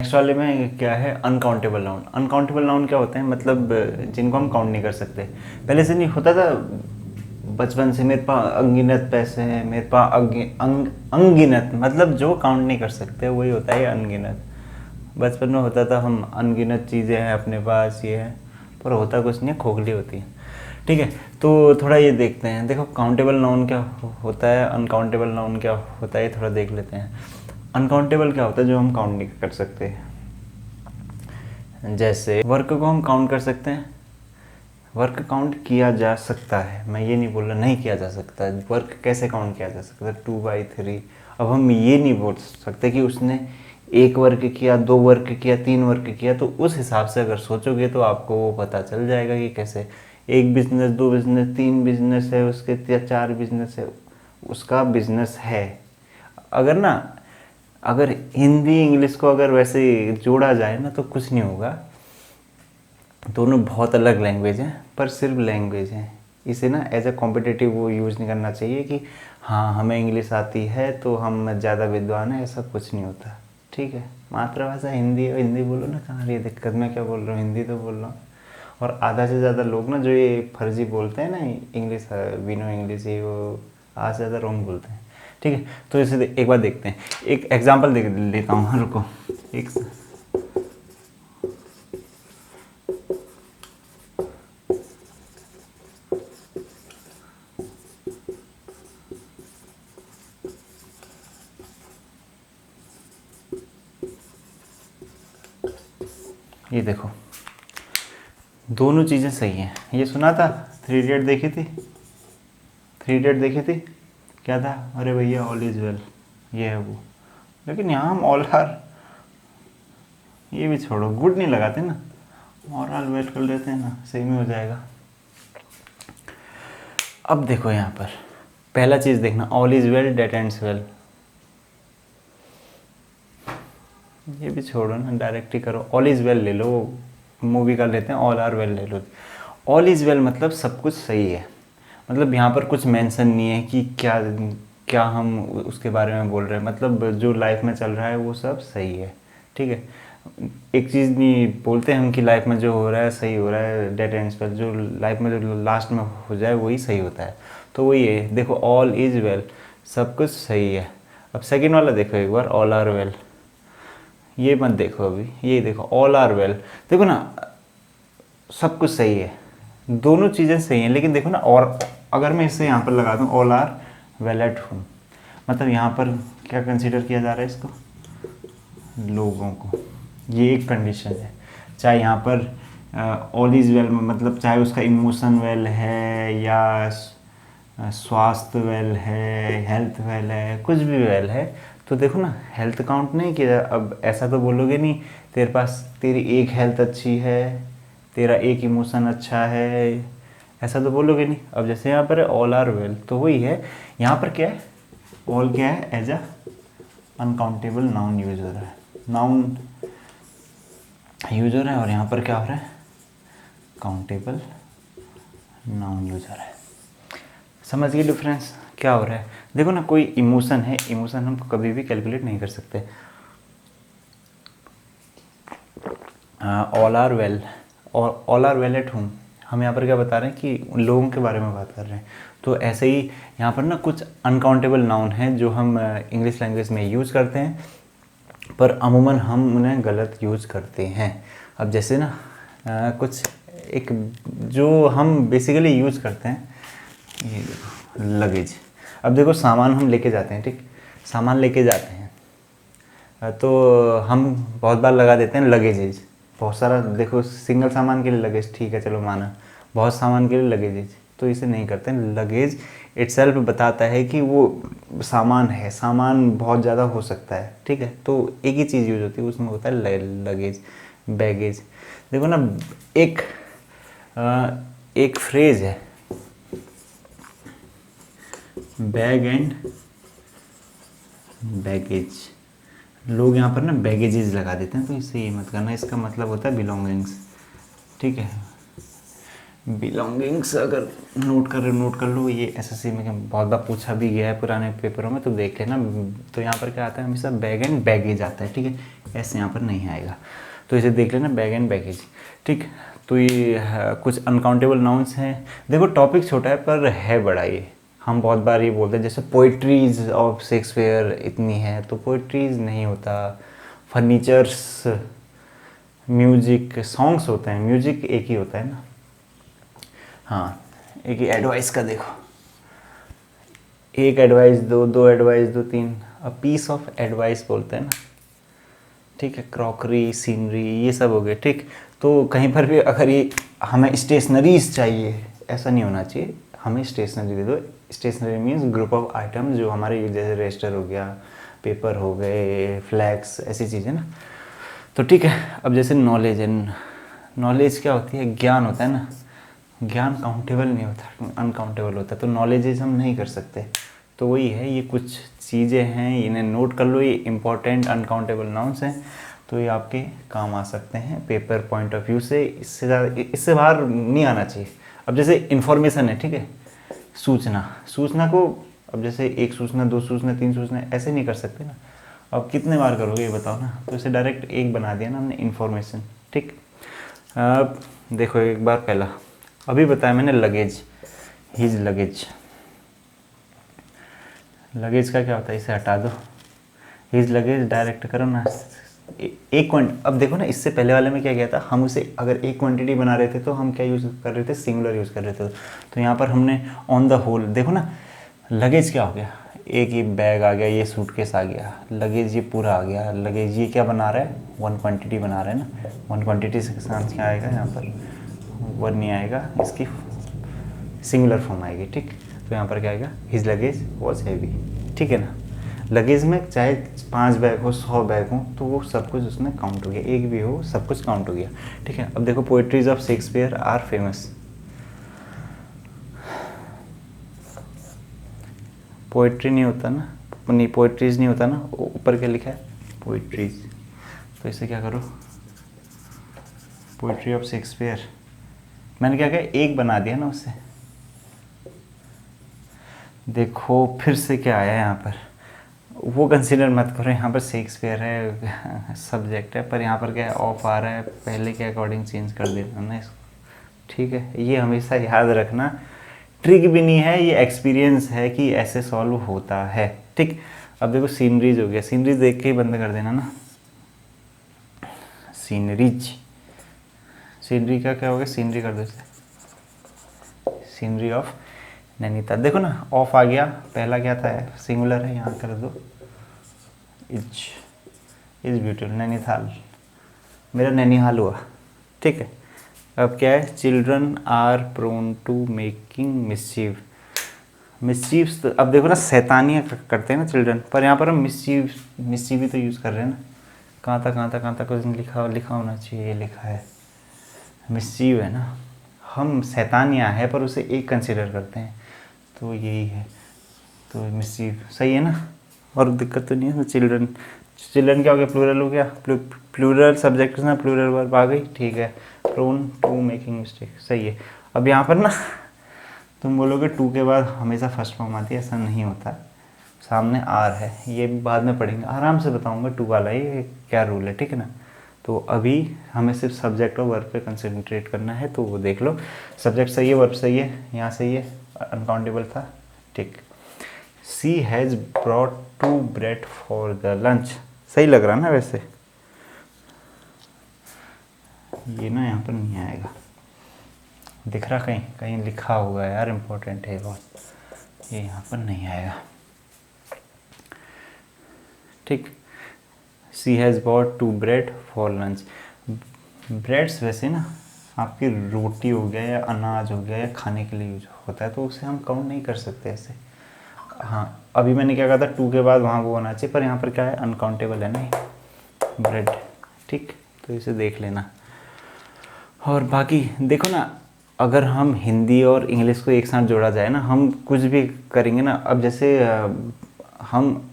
Next वाले में क्या है, अनकाउंटेबल नाउन। अनकाउंटेबल नाउन क्या होते हैं, मतलब जिनको हम काउंट नहीं कर सकते। पहले से नहीं होता था बचपन से, मेरे पास अनगिनत पैसे हैं, मेरे पास अनगिनत, मतलब जो काउंट नहीं कर सकते वही होता है अनगिनत। बचपन में होता था हम अनगिनत चीज़ें हैं अपने पास, ये है, पर होता कुछ नहीं है, खोखली होती है। ठीक है, तो थोड़ा ये देखते हैं। देखो काउंटेबल नाउन क्या होता है, अनकाउंटेबल नाउन क्या होता है, थोड़ा देख लेते हैं। अनकाउंटेबल क्या होता है, जो हम काउंट नहीं कर सकते। जैसे वर्क को हम काउंट कर सकते हैं, वर्क काउंट किया जा सकता है, मैं ये नहीं बोल रहा नहीं किया जा सकता है। वर्क कैसे काउंट किया जा सकता है, 2/3। अब हम ये नहीं बोल सकते कि उसने 1 वर्क किया, 2 वर्क किया, 3 वर्क किया। तो उस हिसाब से अगर सोचोगे तो आपको वो पता चल जाएगा कि कैसे 1 बिजनेस, 2 बिजनेस, 3 बिजनेस है उसके, 4 बिजनेस है, उसका बिजनेस है। अगर हिंदी इंग्लिश को अगर वैसे जोड़ा जाए ना तो कुछ नहीं होगा। दोनों बहुत अलग लैंग्वेज हैं, पर सिर्फ लैंग्वेज हैं। इसे ना एज ए कॉम्पिटिटिव वो यूज़ नहीं करना चाहिए कि हाँ हमें इंग्लिश आती है तो हम ज़्यादा विद्वान हैं, ऐसा कुछ नहीं होता। ठीक है, मातृभाषा हिंदी है, हिंदी बोलो ना, कहाँ रही है दिक्कत, मैं क्या बोल रहा हूँ, हिंदी तो बोल रहा हूँ। और आधा से ज़्यादा लोग ना जो ये फर्जी बोलते हैं ना इंग्लिश, बिनो इंग्लिश, ये वो आधा से ज़्यादा रॉन्ग बोलते हैं। ठीक है, तो इसे एक बार देखते हैं, एक एग्जाम्पल देख लेता हूँ, रुको एक। ये देखो दोनों चीज़ें सही हैं। ये सुना था, 3 इडियट देखी थी, 3 इडियट देखी थी, क्या था, अरे भैया ऑल इज़ वेल, ये है वो। लेकिन यहाँ हम ऑल आर, ये भी छोड़ो, गुड नहीं लगाते ना, और ऑल वेल कर लेते हैं ना, सही में हो जाएगा। अब देखो यहाँ पर पहला चीज़ देखना, all is well that ends well, ये भी छोड़ो ना, डायरेक्ट ही करो, ऑल इज़ वेल ले लो, मूवी का लेते हैं, ऑल आर वेल ले लो। ऑल इज़ वेल मतलब सब कुछ सही है, मतलब यहाँ पर कुछ मेंशन नहीं है कि क्या क्या हम उसके बारे में बोल रहे हैं, मतलब जो लाइफ में चल रहा है वो सब सही है। ठीक है, एक चीज़ नहीं बोलते हम कि लाइफ में जो हो रहा है सही हो रहा है, डेट एंड्स पर, जो लाइफ में जो लास्ट में हो जाए वही सही होता है। तो वही है, देखो ऑल इज़ वेल, सब कुछ सही है। अब सेकेंड वाला देखो एक बार, ऑल आर वेल, ये मत देखो अभी, ये देखो ऑल आर वेल, देखो ना सब कुछ सही है, दोनों चीज़ें सही हैं। लेकिन देखो ना, और अगर मैं इसे यहाँ पर लगा दूँ all are well at home, मतलब यहाँ पर क्या कंसीडर किया जा रहा है इसको, लोगों को, ये एक कंडीशन है। चाहे यहाँ पर ऑल इज़ वेल में मतलब चाहे उसका इमोशन वेल है या स्वास्थ्य वेल है, हेल्थ वेल है, कुछ भी वेल है, तो देखो ना हेल्थ काउंट नहीं किया। अब ऐसा तो बोलोगे नहीं तेरे पास तेरी एक हेल्थ अच्छी है, तेरा एक इमोशन अच्छा है, ऐसा तो बोलोगे नहीं। अब जैसे यहाँ पर ऑल आर वेल, तो वही है, यहाँ पर क्या है, ऑल क्या है, as a uncountable noun use हो रहा है, नाउन यूज हो रहा है, और यहाँ पर क्या हो रहा है, काउंटेबल नाउन यूज हो रहा है। समझ गए डिफरेंस क्या हो रहा है। देखो ना, कोई इमोशन है, इमोशन हम कभी भी कैलकुलेट नहीं कर सकते। ऑल आर वेल और all are well at home, हम यहाँ पर क्या बता रहे हैं कि लोगों के बारे में बात कर रहे हैं। तो ऐसे ही यहाँ पर ना कुछ अनकाउंटेबल नाउन हैं जो हम इंग्लिश लैंग्वेज में यूज़ करते हैं, पर अमूमन हम उन्हें गलत यूज़ करते हैं। अब जैसे ना कुछ एक जो हम बेसिकली यूज़ करते हैं, ये देखो लगेज। अब देखो सामान हम लेके जाते हैं, ठीक, सामान लेके जाते हैं तो हम बहुत बार लगा देते हैं लगेजेज, बहुत सारा, देखो सिंगल सामान के लिए लगेज, ठीक है चलो माना, बहुत सामान के लिए लगेजेज, तो इसे नहीं करते हैं। लगेज इटसेल्फ बताता है कि वो सामान है, सामान बहुत ज़्यादा हो सकता है, ठीक है, तो एक ही चीज़ यूज होती है, उसमें होता है लगेज, बैगेज। देखो ना एक एक फ्रेज है, बैग एंड बैगेज, लोग यहाँ पर ना बैगेजेस लगा देते हैं, तो इससे ये मत करना, इसका मतलब होता है बिलोंगिंग्स। ठीक है, बिलोंगिंग्स अगर नोट कर लो, ये एसएससी में बहुत बार पूछा भी गया है पुराने पेपरों में, तो देख लेना। तो यहाँ पर क्या आता है, हमेशा बैग एंड बैगेज आता है, ठीक है, ऐसे यहाँ पर नहीं आएगा, तो इसे देख लेना, बैग एंड बैगेज, ठीक। तो ये कुछ अनकाउंटेबल नाउन्स हैं। देखो टॉपिक छोटा है पर है बड़ा ये, हम बहुत बार ये बोलते हैं, जैसे पोइट्रीज ऑफ शेक्सपियर इतनी है, तो पोइट्रीज नहीं होता। फर्नीचर्स, म्यूजिक, सॉन्ग्स होते हैं, म्यूजिक एक ही होता है ना। हाँ, एक ही एडवाइस का देखो, एक एडवाइस दो, दो एडवाइस दो, तीन, अ पीस ऑफ एडवाइस बोलते हैं ना, ठीक है। क्रॉकरी, सीनरी, ये सब हो गए, ठीक। तो कहीं पर भी अगर ये हमें स्टेशनरीज चाहिए, ऐसा नहीं होना चाहिए, हमें स्टेशनरी दे दो। Stationery means group of item जो हमारे, जैसे रजिस्टर हो गया, पेपर हो गए, फ्लैग्स, ऐसी चीज़ें ना। तो ठीक है, अब जैसे नॉलेज है, नॉलेज क्या होती है, ज्ञान होता है ना। ज्ञान काउंटेबल नहीं होता, अनकाउंटेबल होता है, तो नॉलेजेस हम नहीं कर सकते। तो वही है, ये कुछ चीज़ें हैं, इन्हें नोट कर लो, ये इंपॉर्टेंट अनकाउंटेबल नाउन्स हैं, तो ये आपके काम आ सकते हैं पेपर पॉइंट ऑफ व्यू से। इससे ज़्यादा, इससे बाहर नहीं आना चाहिए। अब जैसे इन्फॉर्मेशन है, ठीक है, सूचना, सूचना को अब जैसे एक सूचना, दो सूचना, तीन सूचना, ऐसे नहीं कर सकते ना। अब कितने बार करोगे ये बताओ ना, तो इसे डायरेक्ट एक बना दिया ना हमने, इन्फॉर्मेशन, ठीक। अब देखो एक बार पहला अभी बताया मैंने, लगेज, हिज लगेज। लगेज का क्या होता है, इसे हटा दो, हिज लगेज डायरेक्ट करो ना, एक क्वांटिटी। अब देखो ना, इससे पहले वाले में क्या किया था, हम उसे अगर एक क्वांटिटी बना रहे थे तो हम क्या यूज़ कर रहे थे, सिंगुलर यूज़ कर रहे थे। तो यहाँ पर हमने ऑन द होल, देखो ना, लगेज क्या हो गया, एक ही बैग आ गया, ये सूटकेस आ गया, लगेज ये पूरा आ गया। लगेज ये क्या बना रहा है, वन क्वांटिटी बना रहा है ना। वन क्वांटिटी से साथ क्या आएगा, यहाँ पर वन नहीं आएगा, इसकी सिंगुलर फॉर्म आएगी, ठीक। तो यहाँ पर क्या आएगा, हिज लगेज वॉज हैवी, ठीक है ना। लगेज में चाहे 5 बैग हो, 100 बैग हो, तो वो सब कुछ उसमें काउंट हो गया, एक भी हो सब कुछ काउंट हो गया, ठीक है। अब देखो, poetries of Shakespeare are famous. Poetry नहीं होता ना, नहीं पोएट्रीज नहीं होता ना, ऊपर क्या लिखा है, पोएट्रीज। तो इसे क्या करो, पोएट्री ऑफ शेक्सपियर, मैंने क्या किया, एक बना दिया ना उससे। देखो फिर से क्या आया यहाँ पर, वो कंसीडर मत करो, यहाँ पर शेक्सपियर है, सब्जेक्ट है, पर यहाँ पर क्या है, ऑफ आ रहा है, पहले के अकॉर्डिंग चेंज कर देना ना इसको, ठीक है। ये हमेशा याद रखना, ट्रिक भी नहीं है, ये एक्सपीरियंस है कि ऐसे सॉल्व होता है, ठीक। अब देखो सीनरीज हो गया, सीनरीज देख के ही बंद कर देना ना, सीनरीज, सीनरी का क्या हो गया, सीनरी कर दो इसे, सीनरी ऑफ नैनीताल। देखो ना, ऑफ आ गया, पहला क्या था, सिंगुलर है, यहाँ कर दो, इज ब्यूटीफुल, नैनीताल, मेरा नैनीहाल हुआ, ठीक है। अब क्या है, children are prone to making mischief, मिस्चीव्स। तो अब देखो ना, शैतानियाँ करते हैं ना चिल्ड्रन, पर यहाँ पर हम मिस्चीव ही तो यूज़ कर रहे हैं ना। कहाँ तक कुछ लिखा होना चाहिए, ये लिखा है मिस्चीव है ना, हम शैतानियाँ है पर उसे एक कंसिडर करते हैं, तो यही है, तो मिस्चीव सही है ना, और दिक्कत तो नहीं है ना। चिल्ड्रन, चिल्ड्रन क्या हो गया, प्लूरल हो गया, प्लूरल सब्जेक्ट ना, प्लूरल वर्ब आ गई, ठीक है। प्रोन टू मेकिंग मिस्टेक, सही है। अब यहाँ पर ना तुम बोलोगे टू के बाद हमेशा फर्स्ट फॉर्म आती है, ऐसा नहीं होता, सामने आर है, ये बाद में पढ़ेंगे, आराम से बताऊंगा टू वाला ये क्या रूल है, ठीक है ना। तो अभी हमें सिर्फ सब्जेक्ट और वर्ब पे कंसंट्रेट करना है, तो वो देख लो, सब्जेक्ट सही है, वर्ब सही है, यहाँ सही है, अनकाउंटेबल था, ठीक। She has brought 2 bread for the lunch, सही लग रहा ना वैसे, ये ना यहाँ पर नहीं आएगा, दिख रहा कहीं कहीं लिखा होगा यार, इम्पोर्टेंट है बहुत, ये यहाँ पर नहीं आएगा, ठीक। She has bought 2 bread for lunch, breads वैसे ना आपकी रोटी हो गया या अनाज हो गया या खाने के लिए यूज होता है, तो उसे हम काउंट नहीं कर सकते ऐसे। हाँ, अभी मैंने क्या कहा था, टू के बाद वहाँ वो होना चाहिए, पर यहाँ पर क्या है, अनकाउंटेबल है ना ब्रेड, ठीक। तो इसे देख लेना। और बाकी देखो ना, अगर हम हिंदी और इंग्लिश को एक साथ जोड़ा जाए ना, हम कुछ भी करेंगे ना। अब जैसे हम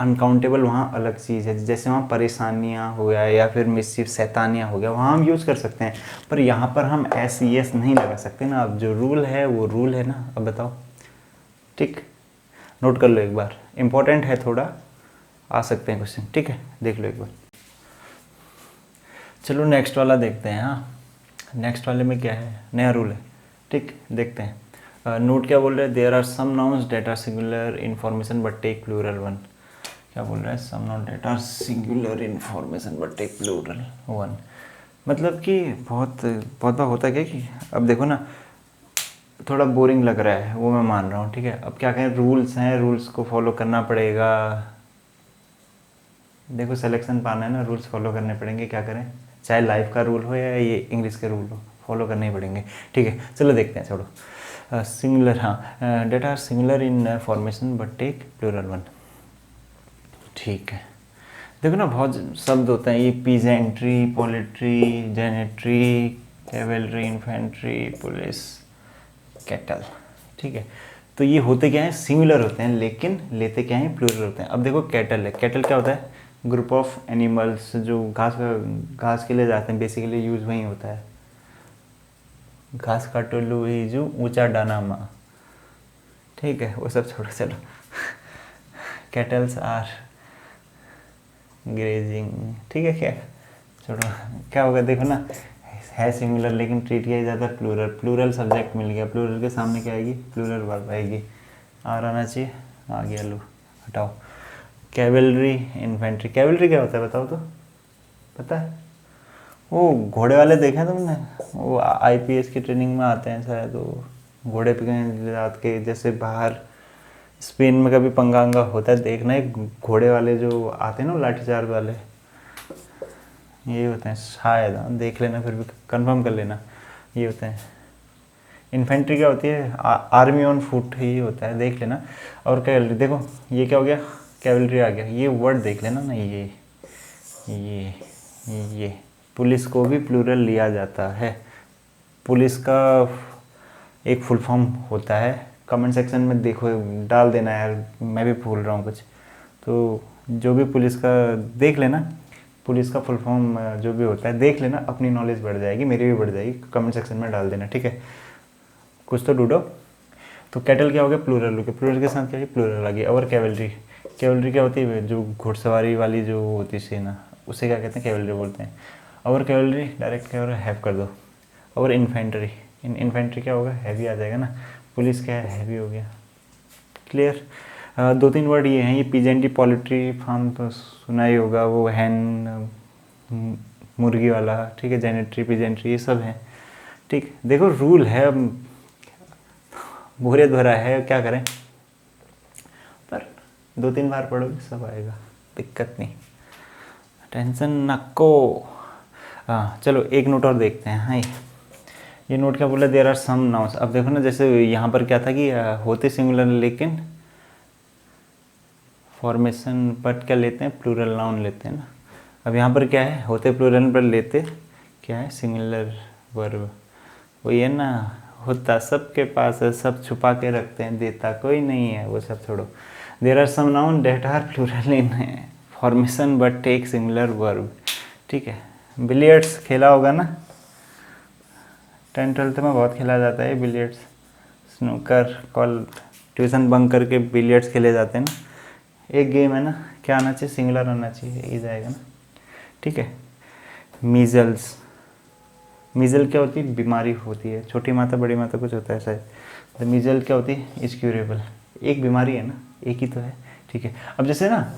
अनकाउंटेबल वहाँ अलग चीज़ है, जैसे वहाँ परेशानियाँ हो गया या फिर मिसचिफ शैतानियाँ हो गया, वहाँ हम यूज़ कर सकते हैं, पर यहाँ पर हम SES नहीं लगा सकते ना। अब जो रूल है वो रूल है ना। अब बताओ, ठीक, नोट कर लो एक बार, इम्पोर्टेंट है थोड़ा, आ सकते हैं क्वेश्चन, ठीक है, देख लो एक बार। चलो नेक्स्ट वाला देखते हैं। हाँ, नेक्स्ट वाले में क्या है, नया रूल है, ठीक, देखते हैं। नोट क्या बोल रहे हैं, there are some nouns that are singular information but take plural one. क्या बोल रहा है, some noun that are singular information but take plural one. मतलब कि बहुत बहुत बार होता है क्या कि अब देखो ना, थोड़ा बोरिंग लग रहा है, वो मैं मान रहा हूँ, ठीक है। अब क्या कहें, रूल्स हैं, रूल्स को फॉलो करना पड़ेगा। देखो सिलेक्शन पाना है ना, रूल्स फॉलो करने पड़ेंगे, क्या करें, चाहे लाइफ का रूल हो या ये इंग्लिश के रूल हो, फॉलो करने ही पड़ेंगे, ठीक है। चलो देखते हैं, छोड़ो। सिंगुलर, हाँ, data are singular in formation but take plural one, ठीक है। देखो ना बहुत शब्द होते हैं, ये peasantry, poultry, gentry, cavalry, infantry, police, cattle, ठीक है। तो ये होते क्या हैं, सिमिलर होते हैं, लेकिन लेते क्या हैं, प्लूरल होते हैं। अब देखो कैटल है, कैटल क्या होता है, ग्रुप ऑफ एनिमल्स जो घास के लिए जाते हैं, बेसिकली यूज वही होता है, घास काटो लो ही जो ऊंचा डाना माँ, ठीक है, वो सब छोड़ो, चलो। कैटल्स आर ग्रेजिंग, ठीक है, क्या छोड़ो, क्या होगा, देखो ना, है सिमिलर लेकिन ट्रीट किया जाता है प्लूरल, प्लूरल सब्जेक्ट मिल गया, प्लूरल के सामने क्या आएगी, प्लूरल वर्ब आएगी, आर आना चाहिए, आ गया, लो हटाओ। कैवेलरी, इन्फेंट्री, कैवेलरी क्या होता है बताओ तो, पता है, वो घोड़े वाले देखे हैं तुमने, वो IPS की ट्रेनिंग में आते हैं शायद, वो घोड़े पे कहीं रात के, जैसे बाहर स्पेन में कभी पंगा अंगा होता है देखना, एक घोड़े वाले जो आते हैं ना लाठीचार्ज वाले, ये होते हैं शायद, देख लेना, फिर भी कंफर्म कर लेना, ये होते हैं। इन्फेंट्री क्या होती है, आर्मी ऑन फुट ही होता है, देख लेना। और कैवलरी, देखो ये क्या हो गया, कैवलरी आ गया, ये वर्ड देख लेना ना, ये पुलिस को भी प्लूरल लिया जाता है, पुलिस का एक फुल फॉर्म होता है, कमेंट सेक्शन में देखो, डाल देना यार, मैं भी भूल रहा हूँ कुछ, तो जो भी पुलिस का देख लेना, पुलिस का फुल फॉर्म जो भी होता है देख लेना, अपनी नॉलेज बढ़ जाएगी, मेरी भी बढ़ जाएगी, कमेंट सेक्शन में डाल देना, ठीक है, कुछ तो ढूंढो। तो कैटल क्या हो गया, प्लूरल हो गया, प्लूरल के साथ क्या है, प्लूरल आ गया। और कैवलरी, कैवलरी क्या होती है, जो घुड़सवारी वाली जो होती है सेना, उसे क्या कहते हैं, कैवलरी बोलते हैं। और कैवलरी डायरेक्ट क्या हो रहा है, हैव कर दो। और इन्फेंट्री, इन्फेंट्री क्या होगा, हैवी आ जाएगा ना, पुलिस क्या है, हैवी हो गया, क्लियर। दो तीन वर्ड ये हैं, ये पीजेंटी, पोल्ट्री फार्म तो सुना ही होगा, वो हैन मुर्गी वाला, ठीक है, जेनेट्री, पीजेंट्री, ये सब है, ठीक। देखो रूल है, भूरे भरा है, क्या करें, पर दो तीन बार पढ़ोगे सब आएगा, दिक्कत नहीं, टेंशन नको। हाँ चलो एक नोट और देखते हैं। हाँ, ये नोट क्या बोला, देयर आर सम नाउन्स। अब देखो ना, जैसे यहाँ पर क्या था कि होते सिंगुलर लेकिन फॉर्मेशन बट क्या लेते हैं, प्लूरल नाउन लेते हैं ना। अब यहाँ पर क्या है, होते प्लूरल पर लेते क्या है, सिंगुलर वर्ब, वही है ना, होता सबके पास है, सब छुपा के रखते हैं, देता कोई नहीं है, वो सब छोड़ो। There are some noun that are plural in formation but take singular verb, ठीक है। बिलियर्ड्स खेला होगा ना, 10th 12th में बहुत खेला जाता है billiards, snooker, call, tuition bunk करके बिलियर्ड्स खेले जाते हैं ना, एक गेम है ना, क्या आना चाहिए, सिंगुलर आना चाहिए, ये जाएगा ना, ठीक है। मीजल्स, मीजल क्या होती है, बीमारी होती है, छोटी माता बड़ी माता कुछ होता है शायद, तो मीजल क्या होती है, इज एक बीमारी है ना, एक ही तो है, ठीक है। अब जैसे ना,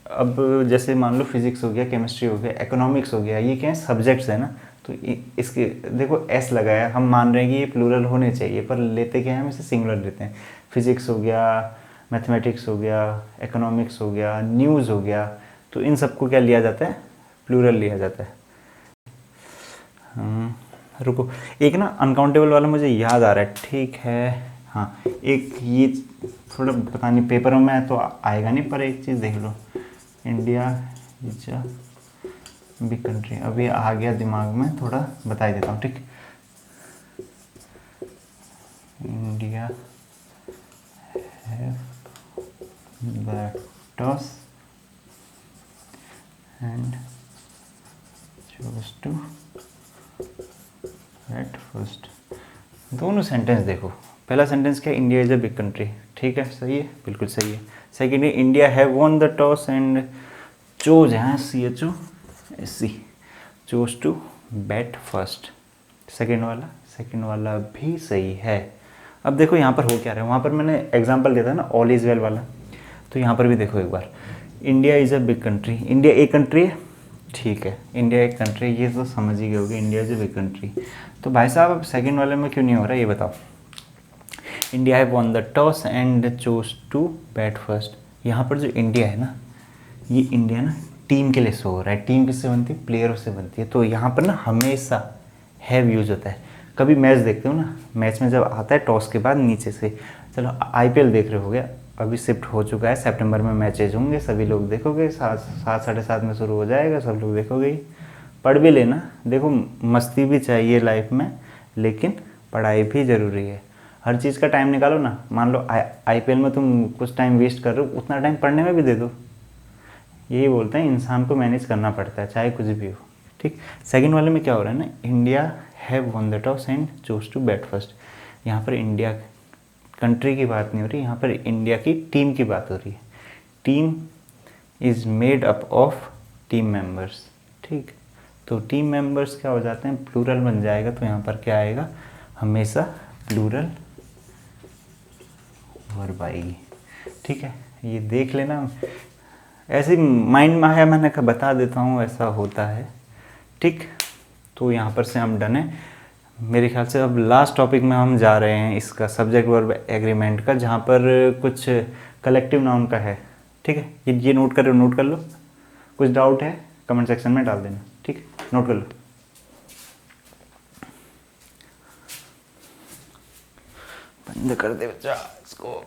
अब जैसे मान लो फिजिक्स हो गया, केमिस्ट्री हो गया, इकोनॉमिक्स हो गया, ये क्या है, सब्जेक्ट्स है ना, तो इसके देखो एस लगाया, हम मान रहे हैं कि ये प्लूरल होने चाहिए, पर लेते क्या है, हम इसे सिंगुलर लेते हैं। फिजिक्स हो गया, मैथमेटिक्स हो गया, इकोनॉमिक्स हो गया, न्यूज़ हो गया, तो इन सबको क्या लिया जाता है, प्लूरल लिया जाता है। रुको, एक ना अनकाउंटेबल वाला मुझे याद आ रहा है, ठीक है, हाँ, एक ये थोड़ा पता नहीं पेपर में तो आएगा नहीं, पर एक चीज़ देख लो, India is a big country, अभी आ गया दिमाग में, थोड़ा बता देता हूँ, ठीक। India have that's and choose to at first. दोनों सेंटेंस देखो, पहला सेंटेंस क्या है, India is a big country, ठीक है, सही है, बिल्कुल सही है। सेकेंड है, India have won the toss and chose है CHOSE, chose to bat first. Second वाला भी सही है। अब देखो यहाँ पर हो क्या रहा है, वहाँ पर मैंने एग्जाम्पल दिया था ना ऑल इज़ वेल वाला, तो यहाँ पर भी देखो एक बार, India is a big country, India एक कंट्री है, ठीक है, इंडिया एक कंट्री, ये तो समझ ही गए होगे, India is a big country. तो भाई साहब अब सेकेंड वाले में क्यों नहीं हो रहा है ये बताओ। India have won the toss and chose to bat first. यहाँ पर जो इंडिया है ना, ये इंडिया ना टीम के लिए शो हो रहा है, टीम किससे बनती है, प्लेयरों से बनती है, तो यहाँ पर ना हमेशा हैव यूज होता है। कभी मैच देखते हो ना, मैच में जब आता है टॉस के बाद नीचे से, चलो IPL देख रहे हो गया, अभी शिफ्ट हो चुका है, सितंबर में मैचेज होंगे, सभी लोग देखोगे, 7 साढ़े 7 में शुरू हो जाएगा, सब लोग देखोगे ही। पढ़ भी लेना, देखो मस्ती भी चाहिए लाइफ में, लेकिन पढ़ाई भी ज़रूरी है। हर चीज़ का टाइम निकालो ना, मान लो IPL में तुम कुछ टाइम वेस्ट कर रहे हो, उतना टाइम पढ़ने में भी दे दो। यही बोलते हैं, इंसान को मैनेज करना पड़ता है चाहे कुछ भी हो, ठीक। सेकंड वाले में क्या हो रहा है ना, India have won the toss and choose to bat first. यहाँ पर इंडिया कंट्री की बात नहीं हो रही, यहाँ पर इंडिया की टीम की बात हो रही है। Team is made up of team members, ठीक। तो टीम मेंबर्स क्या हो जाते हैं, प्लूरल बन जाएगा, तो यहाँ पर क्या आएगा, हमेशा प्लूरल वर्ब आएगी, ठीक है। ये देख लेना, ऐसे माइंड में आया मैंने कहा बता देता हूँ, ऐसा होता है, ठीक। तो यहाँ पर से हम डन है मेरे ख्याल से। अब लास्ट टॉपिक में हम जा रहे हैं इसका, सब्जेक्ट वर्ब एग्रीमेंट का, जहाँ पर कुछ कलेक्टिव नाउन का है, ठीक है। ये नोट कर लो, कुछ डाउट है कमेंट सेक्शन में डाल देना, ठीक, नोट कर लो। बंद कर दे बच्चा इसको।